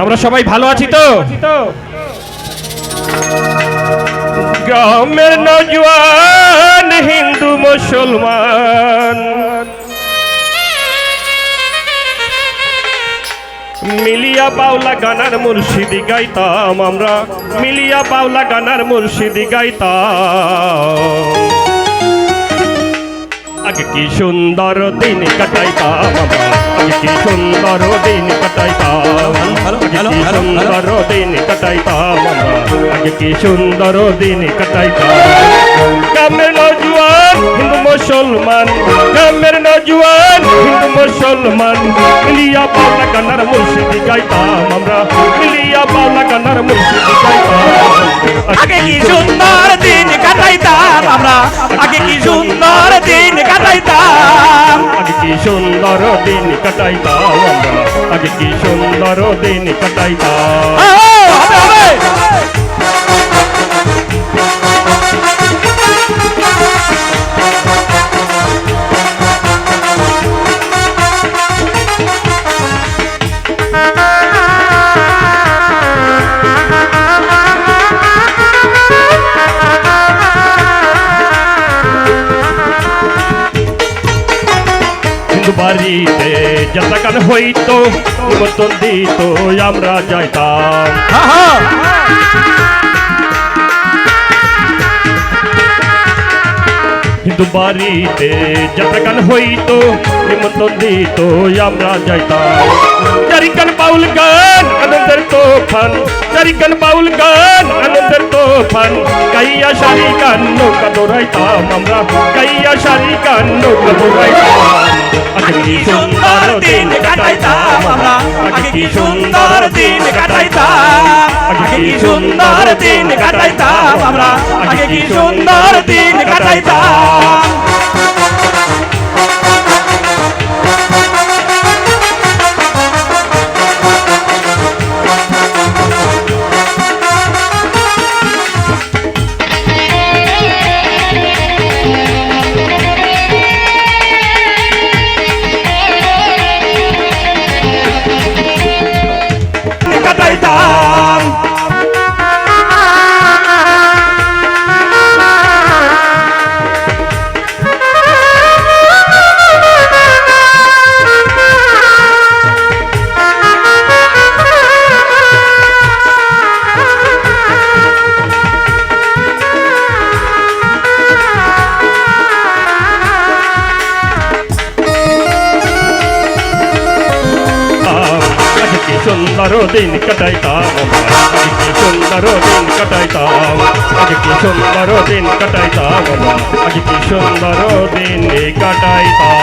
আমরা সবাই ভালো আছি তো? গ্রামের নওজোয়ান হিন্দু মুসলমান মিলিয়া বাউলা গানার মুর্শিদি গাইতাম আমরা, মিলিয়া বাউলা গানার মুর্শিদি গাইতাম। আগে কি সুন্দর দিন কাটাইতাম আমরা, আগে কি সুন্দর দিন কাটাইতাম, আগে কি সুন্দর দিন কাটাইতাম আমরা, আগে কি সুন্দর দিন কাটাইতাম। গ্রামের নওজোয়ান হিন্দু মুসলমান, গ্রামের নওজোয়ান হিন্দু মুসলমান মিলিয়া বাউলা গানার মুর্শিদি গাইতাম আমরা, মিলিয়া বাউলা গানার মুর্শিদি গাইতাম। আগে কি সুন্দর দিন কাটাইতাম আমরা, আগে কি সুন্দর দিন কাটাইতাম, আগে কি সুন্দর দিন কাটাইতাম আমরা, আগে কি সুন্দর দিন কাটাইতাম। বাড়িতে যাত্রাগান হইতো, নিমন্ত্রণ দিত আমরা যাইতাম। কিন্তু বাড়িতে যাত্রাগান হইতো, নিমন্ত্রণ দিত আমরা যাইতাম। চারিকান বাউল গান আনন্দের তোফান, চারিকান বাউল গান আনন্দের তোফান, গাইয়া সারি গান নৌকা দৌড়াইতাম আমরা, গাইয়া সারি গান নৌকা দৌড়াইতাম। আগে কি সুন্দর দিন কাটাইতাম আমরা, আগে কি সুন্দর দিন কাটাইতাম, আগে কি সুন্দর দিন কাটাইতাম আমরা, আগে কি সুন্দর দিন কাটাইতাম। সুন্দর দিন কাটাইতাম আমরা, আগে কি সুন্দর দিন কাটাইতাম, আগে কি সুন্দর দিন কাটাইতাম আমরা, আগে কি সুন্দর দিন কাটাইতাম।